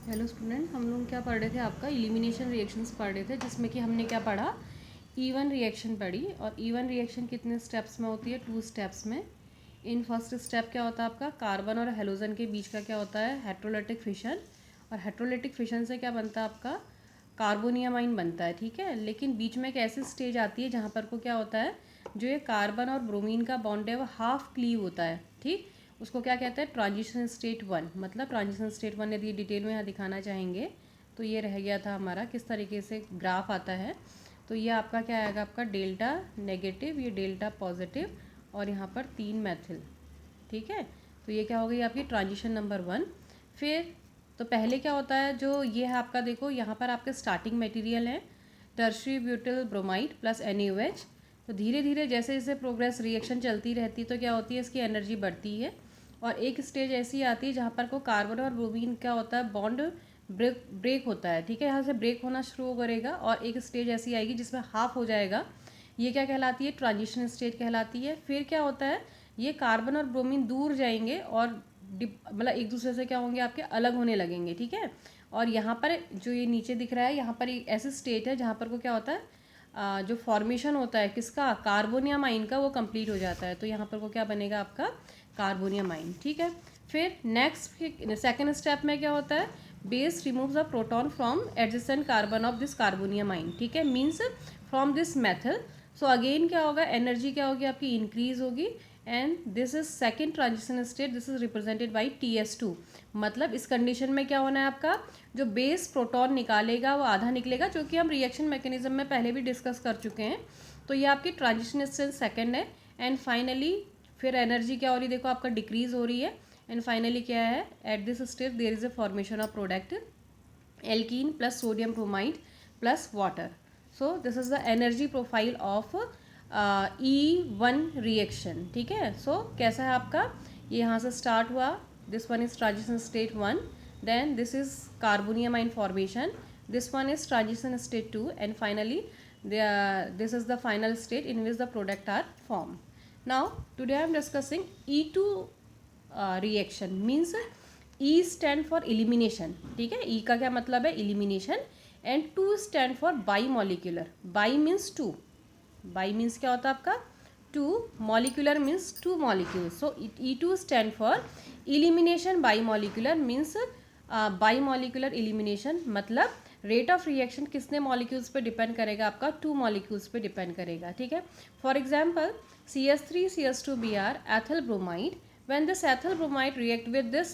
Hello student, हम लोग क्या पढ़ रहे थे? आपका एलिमिनेशन रिएक्शंस पढ़ रहे थे, जिसमें कि हमने क्या पढ़ा, E1 रिएक्शन पढ़ी। और E1 रिएक्शन कितने स्टेप्स में होती है? 2 स्टेप्स में। इन फर्स्ट स्टेप क्या होता है आपका, कार्बन और हेलोजन के बीच का क्या होता है, हेट्रोलिटिक फिशन। और हेट्रोलिटिक फिशन से क्या बनता है आपका, कार्बोनियामाइन बनता है। ठीक है, लेकिन बीच में एक ऐसी स्टेज आती है जहाँ पर को क्या होता है, जो ये कार्बन और ब्रोमीन का बॉन्ड है वो हाफ क्लीव होता है। ठीक, उसको क्या कहते हैं, ट्रांजिशन स्टेट 1। मतलब ट्रांजिशन स्टेट 1 यदि डिटेल में यहाँ दिखाना चाहेंगे तो ये रह गया था हमारा, किस तरीके से ग्राफ आता है। तो ये आपका क्या आएगा, आपका डेल्टा नेगेटिव, ये डेल्टा पॉजिटिव, और यहाँ पर 3 मैथिल। ठीक है, तो ये क्या हो गई आपकी ट्रांजिशन नंबर 1। फिर तो पहले क्या होता है, जो ये है आपका, देखो यहाँ पर आपके स्टार्टिंग मटेरियल है tertiary butyl bromide plus NaOH। तो धीरे धीरे जैसे जैसे प्रोग्रेस रिएक्शन चलती रहती है तो क्या होती है, इसकी एनर्जी बढ़ती है। और एक स्टेज ऐसी आती है जहाँ पर को कार्बन और ब्रोमीन क्या होता है, बॉन्ड ब्रेक होता है। ठीक है, यहाँ से ब्रेक होना शुरू करेगा और एक स्टेज ऐसी आएगी जिसमें हाफ हो जाएगा। ये क्या कहलाती है, ट्रांजिशन स्टेज कहलाती है। फिर क्या होता है, ये कार्बन और ब्रोमीन दूर जाएंगे और मतलब एक दूसरे से क्या होंगे, आपके अलग होने लगेंगे। ठीक है, और यहाँ पर जो ये नीचे दिख रहा है, यहाँ पर एक ऐसी स्टेट है जहाँ पर को क्या होता है, जो फॉर्मेशन होता है किसका, कार्बोनियामाइन का, वो कंप्लीट हो जाता है। तो यहाँ पर को क्या बनेगा आपका, कार्बोनियामाइन। ठीक है, फिर नेक्स्ट सेकेंड स्टेप में क्या होता है, base remove the proton from adjacent carbon of this carbonium ion. ठीक है, means from this method. So again क्या होगा, एनर्जी क्या होगी आपकी, इंक्रीज होगी। And this is second transition state, this is represented by TS2। मतलब इस कंडीशन में क्या होना है आपका, जो बेस प्रोटॉन निकालेगा वो आधा निकलेगा, जो कि हम रिएक्शन मैकेनिज्म में पहले भी डिस्कस कर चुके हैं। तो ये आपकी ट्रांजिशन स्टेज सेकेंड है। एंड फाइनली फिर एनर्जी क्या हो रही है, देखो आपका डिक्रीज हो रही है। एंड फाइनली क्या है, at this stage there is a formation of product alkene plus sodium bromide plus water. So this is the energy profile of E1 reaction. ठीक है, सो कैसा है आपका, ये यहाँ से स्टार्ट हुआ, this one is transition state 1, then this is carbonium ion formation, this one is transition state 2, and finally this is the final state in which the product are formed. Now today I am discussing E2 reaction, means E stand for elimination. ठीक है, E का क्या मतलब है, elimination, and 2 stand for bimolecular. Bi means 2, bi means क्या होता है आपका, 2, molecular means 2 molecules. So E2 stand for elimination bimolecular, means bimolecular elimination. मतलब रेट ऑफ रिएक्शन किसने मॉलिक्यूल्स पे डिपेंड करेगा, आपका 2 मॉलिक्यूल्स पे डिपेंड करेगा। ठीक है, for example CH3CH2Br ethyl bromide, when this ethyl bromide react with this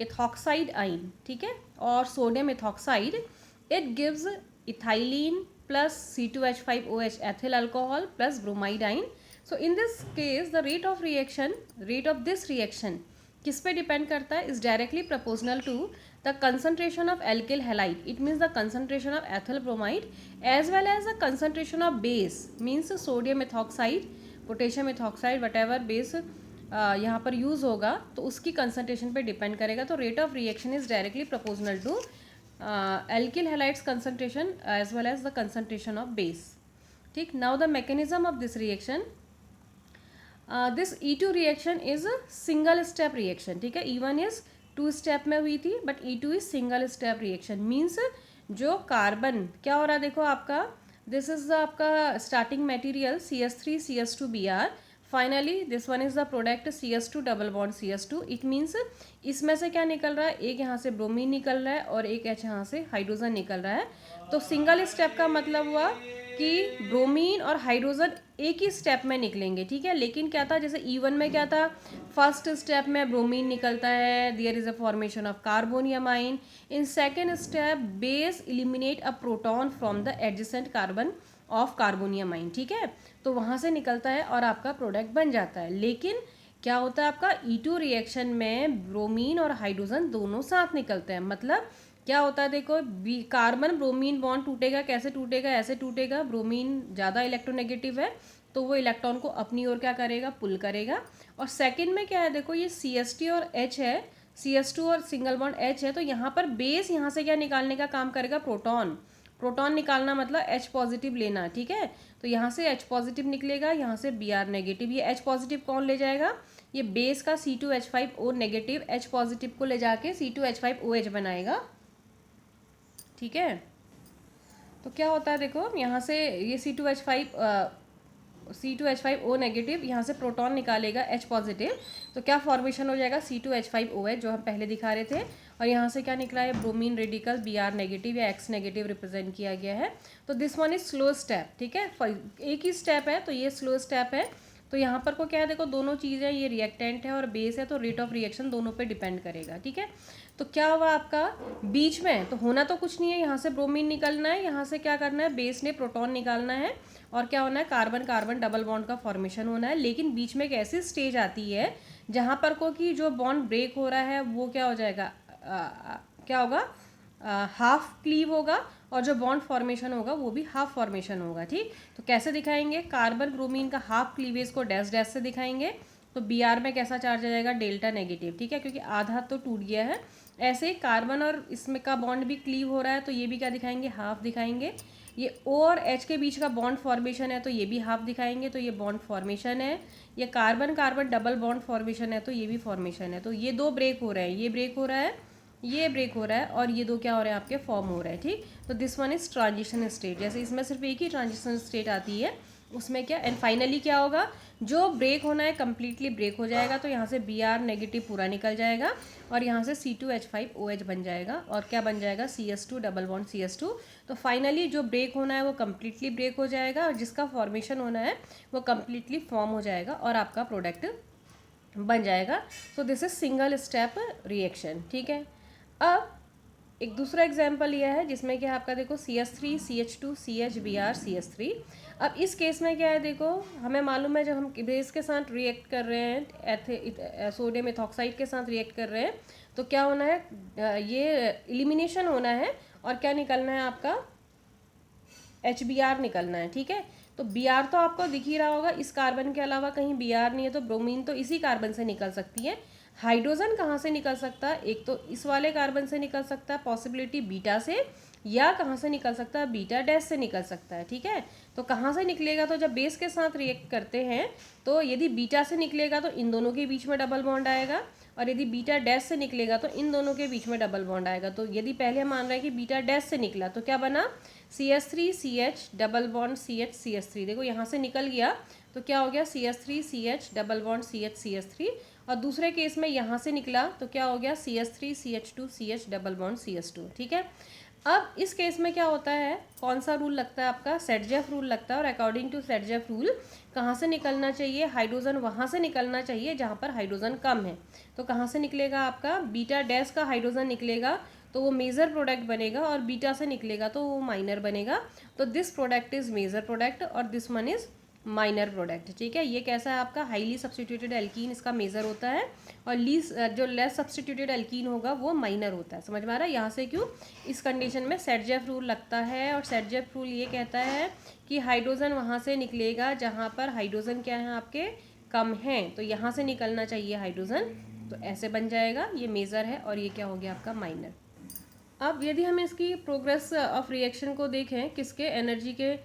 ethoxide ion, ठीक है, और sodium ethoxide, it gives ethylene plus C2H5OH ethyl alcohol plus bromide ion. So in this case the rate of reaction, rate of this reaction किस पे depend करता है, is directly proportional to the concentration of alkyl halide, it means the concentration of ethyl bromide as well as the concentration of base, means sodium ethoxide, potassium ethoxide, whatever base यहाँ पर use होगा तो उसकी concentration पे depend करेगा। तो rate of reaction is directly proportional to alkyl halides concentration as well as the concentration of base. ठीक, now the mechanism of this reaction, this E2 reaction is single step reaction. ठीक है, E1 is 2 step में हुई थी, but E2 is single step reaction. Means जो carbon क्या हो रहा है, देखो आपका, दिस इज आपका starting material CH3CH2Br, finally this one is the product CH2 double bond CH2। It means इसमें से क्या निकल रहा है, एक यहाँ से ब्रोमीन निकल रहा है और एक H यहाँ से हाइड्रोजन निकल रहा है। तो सिंगल स्टेप का मतलब हुआ कि ब्रोमीन और हाइड्रोजन एक ही स्टेप में निकलेंगे। ठीक है, लेकिन क्या था, जैसे E1 में क्या था, फर्स्ट स्टेप में ब्रोमीन निकलता है, there is a formation of carbonium ion. In second step base eliminate a proton from the adjacent carbon of carbonium ion. ठीक है, तो वहाँ से निकलता है और आपका प्रोडक्ट बन जाता है। लेकिन क्या होता है आपका E2 रिएक्शन में ब्रोमीन और हाइड्रोजन दोनों साथ निकलते हैं। मतलब क्या होता है, देखो कार्बन ब्रोमीन बॉन्ड टूटेगा, कैसे टूटेगा, ऐसे टूटेगा, ब्रोमीन ज़्यादा इलेक्ट्रोनेगेटिव है तो वो इलेक्ट्रॉन को अपनी ओर क्या करेगा, पुल करेगा। और सेकंड में क्या है, देखो ये CH2 और H है, CH2 और सिंगल बॉन्ड H है, तो यहाँ पर बेस यहाँ से क्या निकालने का काम करेगा, प्रोटॉन। प्रोटॉन निकालना मतलब H पॉजिटिव लेना। ठीक है, तो यहाँ से H पॉजिटिव निकलेगा, यहाँ से Br नेगेटिव। ये H पॉजिटिव कौन ले जाएगा, ये बेस का C2H5O नेगेटिव H पॉजिटिव को ले जाके C2H5OH बनाएगा। ठीक है। तो क्या होता है देखो, यहाँ से ये C2H5O नेगेटिव यहाँ से प्रोटॉन निकालेगा H पॉजिटिव, तो क्या फॉर्मेशन हो जाएगा C2H5OH जो हम पहले दिखा रहे थे। और यहाँ से क्या निकला है, ब्रोमीन रेडिकल Br नेगेटिव या X नेगेटिव रिप्रेजेंट किया गया है। तो this one is slow step, ठीक है, एक ही स्टेप है तो ये स्लो स्टेप है। तो यहाँ पर को क्या है देखो, दोनों चीज़ें, ये रिएक्टेंट है और बेस है, तो रेट ऑफ रिएक्शन दोनों पे डिपेंड करेगा, ठीक है। तो क्या हुआ आपका बीच में, तो होना तो कुछ नहीं है, यहाँ से ब्रोमीन निकलना है, यहाँ से क्या करना है, बेस ने प्रोटॉन निकालना है, और क्या होना है, कार्बन कार्बन डबल बॉन्ड का फॉर्मेशन होना है। लेकिन बीच में एक ऐसी स्टेज आती है जहाँ पर को कि जो बॉन्ड ब्रेक हो रहा है वो क्या हो जाएगा, क्या होगा, हाफ क्लीव होगा, और जो बॉन्ड फॉर्मेशन होगा वो भी हाफ फॉर्मेशन होगा, ठीक। तो कैसे दिखाएंगे, कार्बन ब्रोमीन का हाफ क्लीवेज को डैश डैश से दिखाएंगे। तो Br में कैसा चार्ज आ जाएगा, डेल्टा नेगेटिव, ठीक है, क्योंकि आधा तो टूट गया है। ऐसे ही कार्बन और इसमें का बॉन्ड भी क्लीव हो रहा है, तो ये भी क्या दिखाएंगे, हाफ दिखाएंगे। ये O और H के बीच का बॉन्ड फॉर्मेशन है, तो ये भी हाफ दिखाएंगे, तो ये बॉन्ड फॉर्मेशन है। ये carbon carbon double bond formation है, तो ये भी फॉर्मेशन है। तो ये दो ब्रेक हो रहे हैं, ये ब्रेक हो रहा है, ये ब्रेक हो रहा है, और ये दो क्या हो रहे हैं, आपके फॉर्म हो रहे हैं, ठीक। तो this one is transition state, जैसे इसमें सिर्फ एक ही ट्रांजिशन स्टेट आती है, उसमें क्या, एंड फाइनली क्या होगा, जो ब्रेक होना है कम्प्लीटली ब्रेक हो जाएगा। तो यहाँ से Br नेगेटिव पूरा निकल जाएगा, और यहाँ से C2H5OH बन जाएगा, और क्या बन जाएगा, CS2 डबल बॉन्ड CS2। तो फाइनली जो ब्रेक होना है वो कम्प्लीटली ब्रेक हो जाएगा, और जिसका फॉर्मेशन होना है वो कम्प्लीटली फॉर्म हो जाएगा, और आपका प्रोडक्ट बन जाएगा। सो this is single step reaction, ठीक है। अब एक दूसरा एग्जाम्पल यह है जिसमें क्या आपका देखो CS3 CH2 CH Br CS3। अब इस केस में क्या है देखो, हमें मालूम है जब हम बेस के साथ रिएक्ट कर रहे हैं, सोडियम इथॉक्साइड के साथ रिएक्ट कर रहे हैं, तो क्या होना है, ये एलिमिनेशन होना है, और क्या निकलना है आपका, HBr निकलना है, ठीक है। तो Br तो आपको दिख ही रहा होगा, इस कार्बन के अलावा कहीं Br नहीं है, तो ब्रोमीन तो इसी कार्बन से निकल सकती है। हाइड्रोजन कहाँ से निकल सकता है, एक तो इस वाले कार्बन से निकल सकता है, पॉसिबिलिटी बीटा से, या कहाँ से निकल सकता है, बीटा डैश से निकल सकता है, ठीक है। तो कहाँ से निकलेगा, तो जब बेस के साथ रिएक्ट करते हैं तो यदि बीटा से निकलेगा तो इन दोनों के बीच में डबल बॉन्ड आएगा, और यदि बीटा डैश से निकलेगा तो इन दोनों के बीच में डबल बॉन्ड आएगा। तो यदि पहले मान रहे हैं कि बीटा डैश से निकला, तो क्या बना, CS3CH double bond CH CS3, देखो यहाँ से निकल गया, तो क्या हो गया, CS3CH double bond CH CS3। और दूसरे केस में यहाँ से निकला, तो क्या हो गया, CS3CH2 CH double bond CS2, ठीक है। अब इस केस में क्या होता है, कौन सा रूल लगता है आपका, सेटजेफ रूल लगता है, और अकॉर्डिंग टू सेटजेफ रूल कहाँ से निकलना चाहिए, हाइड्रोजन वहाँ से निकलना चाहिए जहाँ पर हाइड्रोजन कम है। तो कहाँ से निकलेगा आपका, बीटा डैश का हाइड्रोजन निकलेगा तो वो मेजर प्रोडक्ट बनेगा, और बीटा से निकलेगा तो वो माइनर बनेगा। तो this product is major product और this one is minor product, ठीक है। ये कैसा है आपका, हाईली सब्स्टिट्यूटेड एल्कीन इसका मेजर होता है, और जो लेस सब्स्टिट्यूटेड एल्कीन होगा वो माइनर होता है। समझ में आ रहा है यहाँ से क्यों इस कंडीशन में सेटजेफ रूल लगता है। और सेटजेफ रूल ये कहता है कि हाइड्रोजन वहाँ से निकलेगा जहाँ पर हाइड्रोजन क्या है आपके, कम है, तो यहाँ से निकलना चाहिए हाइड्रोजन, तो ऐसे बन जाएगा, ये मेजर है, और ये क्या हो गया आपका माइनर। अब यदि हम इसकी प्रोग्रेस ऑफ रिएक्शन को देखें, किसके, एनर्जी के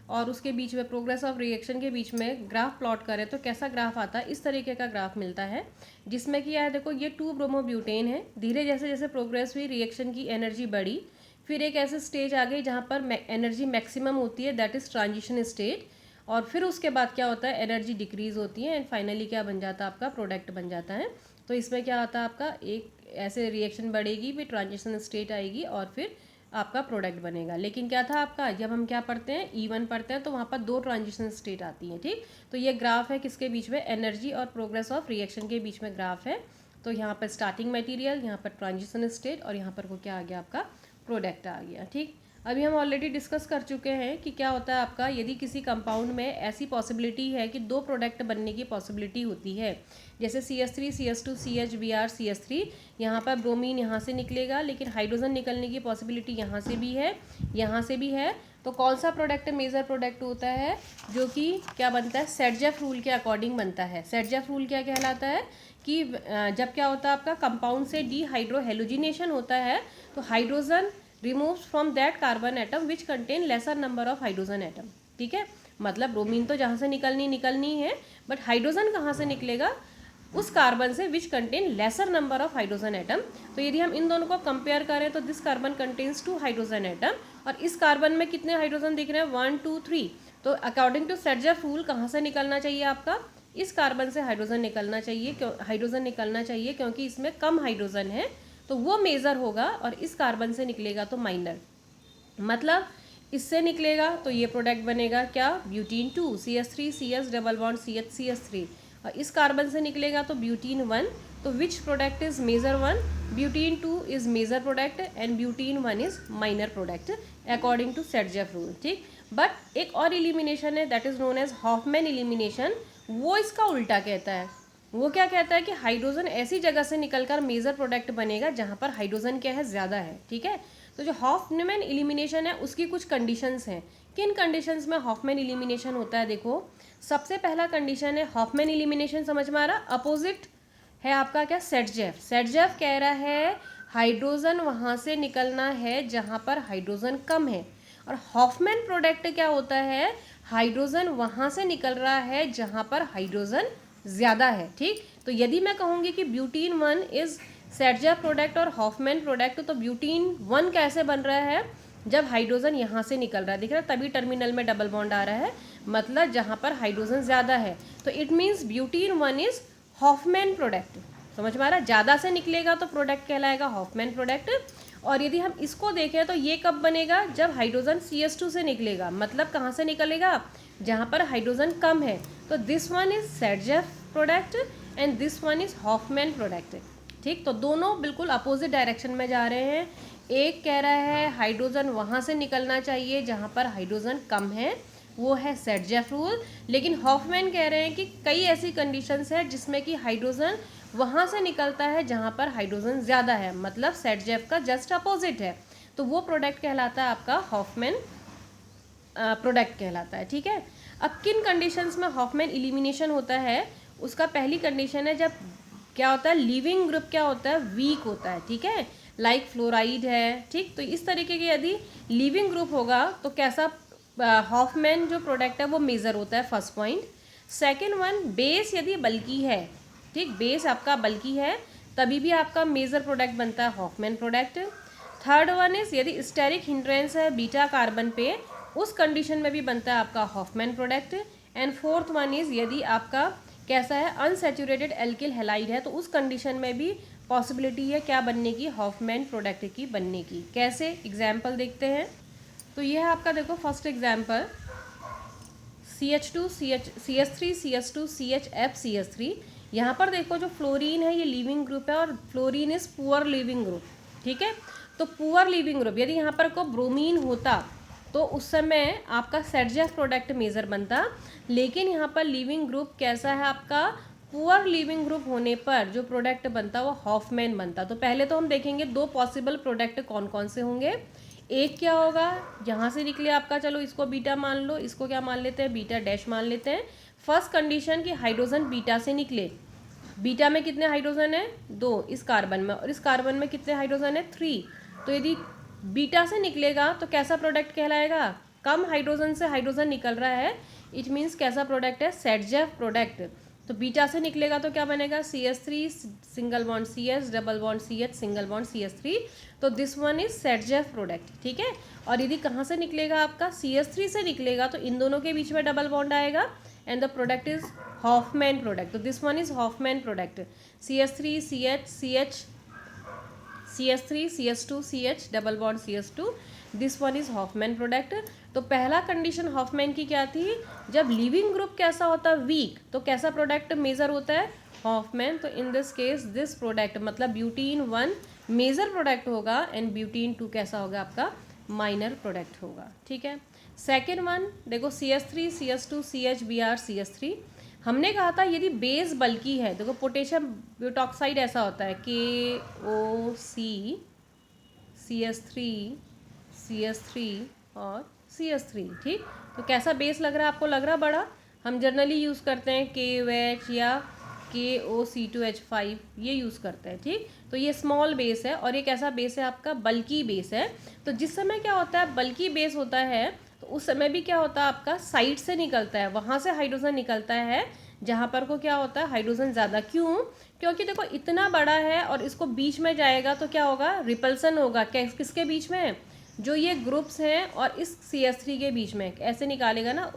और उसके बीच में, प्रोग्रेस ऑफ रिएक्शन के बीच में ग्राफ प्लॉट करें, तो कैसा ग्राफ आता है, इस तरीके का ग्राफ मिलता है, जिसमें कि यह देखो ये 2 ब्रोमोब्यूटेन है। धीरे जैसे जैसे प्रोग्रेस हुई, रिएक्शन की एनर्जी बढ़ी, फिर एक ऐसे स्टेज आ गई जहाँ पर एनर्जी मैक्सिमम होती है, दैट इज़ ट्रांजिशन स्टेट। और फिर उसके बाद क्या होता है, एनर्जी डिक्रीज होती है, एंड फाइनली क्या बन जाता है आपका, प्रोडक्ट बन जाता है। तो इसमें क्या आता है आपका, एक ऐसे रिएक्शन बढ़ेगी, फिर ट्रांजिशन स्टेट आएगी, और फिर आपका प्रोडक्ट बनेगा। लेकिन क्या था आपका, जब हम क्या पढ़ते हैं, E1 पढ़ते हैं, तो वहाँ पर 2 ट्रांजिशन स्टेट आती हैं, ठीक। तो ये ग्राफ है किसके बीच में, एनर्जी और प्रोग्रेस ऑफ रिएक्शन के बीच में ग्राफ है। तो यहाँ पर स्टार्टिंग मटेरियल, यहाँ पर ट्रांजिशन स्टेट, और यहाँ पर को क्या आ गया आपका, प्रोडक्ट आ गया, ठीक। अभी हम ऑलरेडी डिस्कस कर चुके हैं कि क्या होता है आपका, यदि किसी कंपाउंड में ऐसी पॉसिबिलिटी है कि 2 प्रोडक्ट बनने की पॉसिबिलिटी होती है, जैसे CS3 CS2 CH Br CS3, यहाँ पर ब्रोमीन यहाँ से निकलेगा, लेकिन हाइड्रोजन निकलने की पॉसिबिलिटी यहाँ से भी है, यहाँ से भी है, तो कौन सा प्रोडक्ट मेजर प्रोडक्ट होता है, जो कि क्या बनता है, सेटजेफ रूल के अकॉर्डिंग बनता है। सेटजेफ रूल क्या कहलाता है कि जब क्या होता है आपका, कंपाउंड से डीहाइड्रोहेलोजिनेशन होता है, तो hydrogen removes from that carbon atom which contain laser number of hydrogen atom, ठीक है। मतलब ब्रोमीन तो जहाँ से निकलनी है, बट हाइड्रोजन कहाँ से निकलेगा, उस कार्बन से which contain laser number of hydrogen atom. तो यदि हम इन दोनों को कंपेयर करें तो this carbon contains 2 hydrogen atom और इस कार्बन में कितने हाइड्रोजन दिख रहे हैं 1 2 3। तो अकॉर्डिंग टू सर्जेफ रूल कहाँ से निकलना चाहिए आपका, इस कार्बन से हाइड्रोजन निकलना चाहिए क्योंकि इसमें कम हाइड्रोजन है तो वो मेजर होगा और इस कार्बन से निकलेगा तो माइनर। मतलब इससे निकलेगा तो ये प्रोडक्ट बनेगा क्या, butene 2 CH3 CS double bond CH CH3 और इस कार्बन से निकलेगा तो ब्यूटीन 1। तो which product is major 1, butene 2 is major product and butene 1 is minor product according to Saytzeff rule. ठीक, बट एक और एलिमिनेशन है that is known as Hofmann elimination. वो इसका उल्टा कहता है। वो क्या कहता है कि हाइड्रोजन ऐसी जगह से निकलकर मेजर प्रोडक्ट बनेगा जहाँ पर हाइड्रोजन क्या है, ज़्यादा है। ठीक है, तो जो हॉफमैन एलिमिनेशन है उसकी कुछ कंडीशंस हैं। किन कंडीशंस में हॉफमैन एलिमिनेशन होता है, देखो सबसे पहला कंडीशन है हॉफमैन एलिमिनेशन, समझ में आ रहा, अपोजिट है आपका क्या, सेटजेफ। सेटजेफ कह रहा है हाइड्रोजन वहाँ से निकलना है जहाँ पर हाइड्रोजन कम है और हॉफमैन प्रोडक्ट क्या होता है, हाइड्रोजन वहाँ से निकल रहा है जहाँ पर हाइड्रोजन ज़्यादा है। ठीक, तो यदि मैं कहूँगी कि ब्यूटीन 1 इज़ सेटजेफ प्रोडक्ट और हॉफमैन प्रोडक्ट, तो ब्यूटीन 1 कैसे बन रहा है, जब हाइड्रोजन यहाँ से निकल रहा है, दिख रहा है, तभी टर्मिनल में डबल बॉन्ड आ रहा है, मतलब जहाँ पर हाइड्रोजन ज़्यादा है। तो it means butene 1 is Hofmann product. समझ में आ रहा है, ज़्यादा से निकलेगा तो प्रोडक्ट कहलाएगा हॉफमैन प्रोडक्ट। और यदि हम इसको देखें तो ये कब बनेगा, जब हाइड्रोजन CH2 से निकलेगा, मतलब कहाँ से निकलेगा, जहाँ पर हाइड्रोजन कम है। तो this one is Saytzeff product and this one is Hofmann product. ठीक, तो दोनों बिल्कुल अपोजिट डायरेक्शन में जा रहे हैं। एक कह रहा है हाइड्रोजन वहाँ से निकलना चाहिए जहाँ पर हाइड्रोजन कम है, वो है सेटजेफ रूल। लेकिन हॉफमैन कह रहे हैं कि कई ऐसी कंडीशंस है जिसमें कि हाइड्रोजन वहाँ से निकलता है जहाँ पर हाइड्रोजन ज़्यादा है, मतलब सेटजेफ का जस्ट अपोजिट है, तो वो प्रोडक्ट कहलाता है आपका हॉफमैन प्रोडक्ट कहलाता है। ठीक है, अब किन कंडीशंस में हॉफमैन एलिमिनेशन होता है, उसका पहली कंडीशन है जब क्या होता है, लिविंग ग्रुप क्या होता है, वीक होता है। ठीक है, लाइक फ्लोराइड है। ठीक, तो इस तरीके के यदि लिविंग ग्रुप होगा तो कैसा हॉफमैन जो प्रोडक्ट है वो मेजर होता है, first point. Second one, base यदि बल्की है, ठीक, बेस आपका बल्की है तभी भी आपका मेजर प्रोडक्ट बनता है Hofmann product. Third one is यदि स्टेरिक हिंड्रेंस है बीटा कार्बन पे, उस कंडीशन में भी बनता है आपका Hofmann product. And fourth one is यदि आपका कैसा है, अनसैचुरेटेड एल्किल हैलाइड है, तो उस कंडीशन में भी पॉसिबिलिटी है क्या बनने की, हॉफमैन प्रोडक्ट की बनने की। कैसे, एग्जाम्पल देखते हैं। तो ये है आपका, देखो first example CH2 CH3 CH2 CHF CH3। यहाँ पर देखो जो फ्लोरीन है ये लिविंग ग्रुप है और fluorine is poor leaving group. ठीक है, तो पुअर लिविंग ग्रुप यदि यहाँ पर को ब्रोमीन होता तो उस समय आपका सेटजेफ प्रोडक्ट मेजर बनता, लेकिन यहाँ पर लिविंग ग्रुप कैसा है आपका, पुअर लिविंग ग्रुप होने पर जो प्रोडक्ट बनता वो हॉफमैन बनता। तो पहले तो हम देखेंगे दो पॉसिबल प्रोडक्ट कौन कौन से होंगे। एक क्या होगा, यहाँ से निकले आपका, चलो इसको बीटा मान लो, इसको क्या मान लेते हैं, बीटा डैश मान लेते हैं। फर्स्ट कंडीशन कि हाइड्रोजन बीटा से निकले, बीटा में कितने हाइड्रोजन है, 2 इस कार्बन में, और इस कार्बन में कितने हाइड्रोजन है, 3। तो यदि बीटा से निकलेगा तो कैसा प्रोडक्ट कहलाएगा, कम हाइड्रोजन से हाइड्रोजन निकल रहा है, इट मीन्स कैसा प्रोडक्ट है, सेटजेफ प्रोडक्ट। तो बीटा से निकलेगा तो क्या बनेगा, CH3 single bond CH double bond CH single bond CH3। तो this one is Saytzeff product. ठीक है, और यदि कहाँ से निकलेगा आपका, CH3 से निकलेगा तो इन दोनों के बीच में डबल बॉन्ड आएगा and the product is Hofmann product. तो this one is Hofmann product, CH3 CH3 CH2 CH double bond CH2, this one is Hofmann product. तो पहला कंडीशन हॉफमैन की क्या थी, जब लिविंग ग्रुप कैसा होता है, वीक, तो कैसा प्रोडक्ट मेजर होता है, हॉफमैन। तो इन दिस केस दिस प्रोडक्ट मतलब ब्यूटीन 1 मेजर प्रोडक्ट होगा एंड ब्यूटीन 2 कैसा होगा आपका, माइनर प्रोडक्ट होगा। ठीक है, सेकेंड वन देखो CH3 CH2 CH Br CH3। हमने कहा था यदि बेस बल्की है, देखो पोटेशियम ब्यूटॉक्साइड ऐसा होता है KOC CH3 CH3 और CH3। ठीक, तो कैसा बेस लग रहा है आपको, लग रहा बड़ा, हम जनरली यूज़ करते हैं KOH या KOC2H5 ये यूज़ करते हैं। ठीक, तो ये स्मॉल बेस है और ये कैसा बेस है आपका, बल्की बेस है। तो जिस समय क्या होता है, बल्की बेस होता है, तो उस समय भी क्या होता है आपका, साइड से निकलता है, वहाँ से हाइड्रोजन निकलता है जहाँ पर को क्या होता है हाइड्रोजन ज़्यादा। क्यों? क्योंकि देखो इतना बड़ा है और इसको बीच में जाएगा तो क्या होगा, रिपल्सन होगा। किसके बीच में, जो ये ग्रुप्स हैं और इस CH3 के बीच में। ऐसे निकालेगा ना,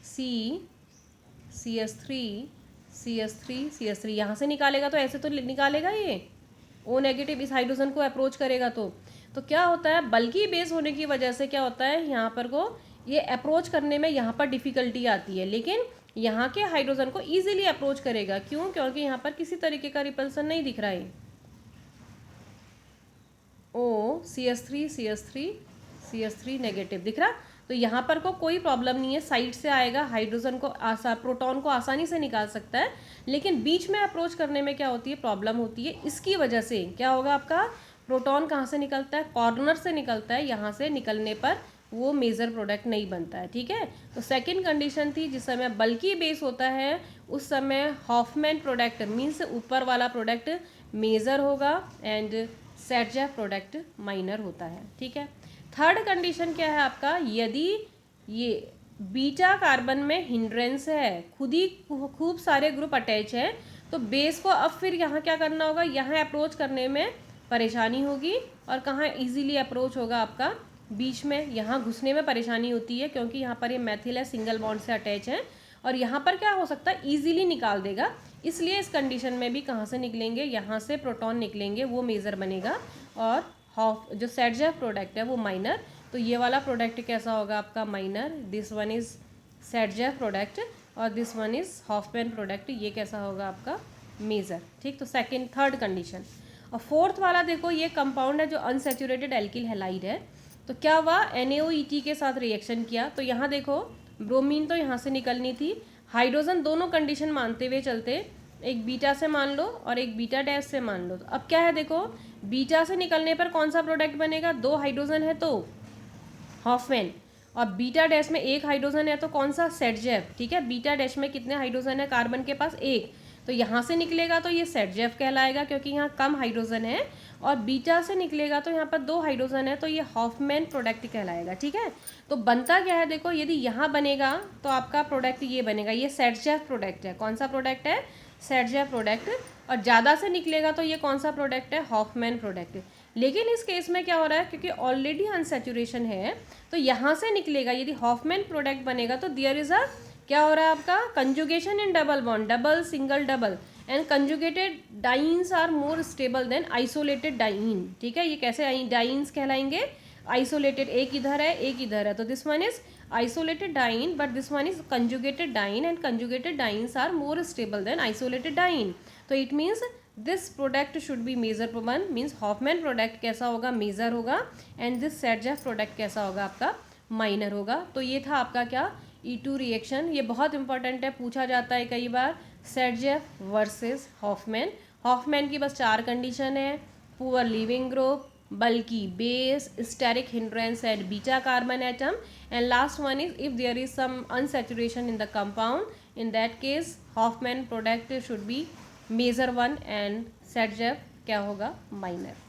CH3 यहाँ से निकालेगा तो ऐसे तो निकालेगा ये O नेगेटिव इस हाइड्रोजन को अप्रोच करेगा। तो क्या होता है, बल्कि बेस होने की वजह से क्या होता है, यहाँ पर को ये अप्रोच करने में यहाँ पर डिफ़िकल्टी आती है, लेकिन यहाँ के हाइड्रोजन को ईजिली अप्रोच करेगा। क्यों? क्योंकि यहाँ पर किसी तरीके का रिपल्सन नहीं दिख रहा है। CH3 नेगेटिव दिख रहा, तो यहाँ पर को कोई प्रॉब्लम नहीं है, साइड से आएगा, हाइड्रोजन को प्रोटॉन को आसानी से निकाल सकता है। लेकिन बीच में अप्रोच करने में क्या होती है, प्रॉब्लम होती है। इसकी वजह से क्या होगा, आपका प्रोटॉन कहाँ से निकलता है, कॉर्नर से निकलता है। यहाँ से निकलने पर वो मेजर प्रोडक्ट नहीं बनता है। ठीक है, तो सेकंड कंडीशन थी, जिस समय बल्कि बेस होता है उस समय हॉफमैन प्रोडक्ट मीन्स ऊपर वाला प्रोडक्ट मेजर होगा एंड सेटजेफ प्रोडक्ट माइनर होता है। ठीक है, थर्ड कंडीशन क्या है आपका, यदि ये बीटा कार्बन में हिंड्रेंस है, खुद ही खूब सारे ग्रुप अटैच है, तो बेस को अब फिर यहाँ क्या करना होगा, यहाँ अप्रोच करने में परेशानी होगी। और कहाँ इजीली अप्रोच होगा, आपका बीच में, यहाँ घुसने में परेशानी होती है क्योंकि यहाँ पर ये मैथिल है, सिंगल बॉन्ड से अटैच है। और यहाँ पर क्या हो सकता है, ईजिली निकाल देगा। इसलिए इस कंडीशन में भी कहाँ से निकलेंगे, यहाँ से प्रोटॉन निकलेंगे, वो मेजर बनेगा। और जो सेटजेफ प्रोडक्ट है वो माइनर। तो ये वाला प्रोडक्ट कैसा होगा आपका, minor. This one is Saytzeff product और this one is Hofmann product, ये कैसा होगा आपका, मेजर। ठीक, तो थर्ड कंडीशन। और फोर्थ वाला देखो, ये कंपाउंड है जो अनसैचुरेटेड एल्किल हैलाइड है। तो क्या हुआ, NaOET के साथ रिएक्शन किया, तो यहाँ देखो ब्रोमीन तो यहाँ से निकलनी थी, हाइड्रोजन दोनों कंडीशन मानते हुए चलते, एक बीटा से मान लो और एक बीटा डैश से मान लो। तो अब क्या है, देखो बीटा से निकलने पर कौन सा प्रोडक्ट बनेगा, 2 हाइड्रोजन है तो हॉफमैन, और बीटा डैश में 1 हाइड्रोजन है तो कौन सा, सेटजेफ। ठीक है, बीटा डैश में कितने हाइड्रोजन है कार्बन के पास, 1, तो यहाँ से निकलेगा तो ये सेटजेफ कहलाएगा क्योंकि यहाँ कम हाइड्रोजन है। और बीटा से निकलेगा तो यहाँ पर 2 हाइड्रोजन है तो ये हॉफमैन प्रोडक्ट कहलाएगा। ठीक है, तो बनता क्या है, देखो यदि यहाँ बनेगा तो आपका प्रोडक्ट ये बनेगा, ये सेटजेफ प्रोडक्ट है। कौन सा प्रोडक्ट है, सेटजेफ प्रोडक्ट। और ज़्यादा से निकलेगा तो ये कौन सा प्रोडक्ट है, हॉफमैन प्रोडक्ट। लेकिन इस केस में क्या हो रहा है, क्योंकि ऑलरेडी अनसैचुरेशन है तो यहाँ से निकलेगा, यदि हॉफमैन प्रोडक्ट बनेगा तो देयर इज अ, क्या हो रहा है आपका, conjugation in double bond, double single double, and conjugated dienes are more stable than isolated diene. ठीक है, ये कैसे डाइन्स कहलाएंगे, आइसोलेटेड, एक इधर है एक इधर है, तो this one is isolated diene but this one is conjugated diene and conjugated dienes are more stable than isolated diene. तो it means this product should be measure one, means Hoffman product कैसा होगा, major होगा, and this Sergeff product कैसा होगा, आपका minor होगा। तो ये था आपका क्या, E2 रिएक्शन। ये बहुत इंपॉर्टेंट है, पूछा जाता है कई बार, सेटजेफ वर्सेस हॉफमैन। हॉफमैन की बस 4 कंडीशन है, poor leaving group, bulky base, steric hindrance and beta carbon atom, and last one is if there is some unsaturation in the compound, in that case Hoffman product should be major one and Sergeff क्या होगा, minor।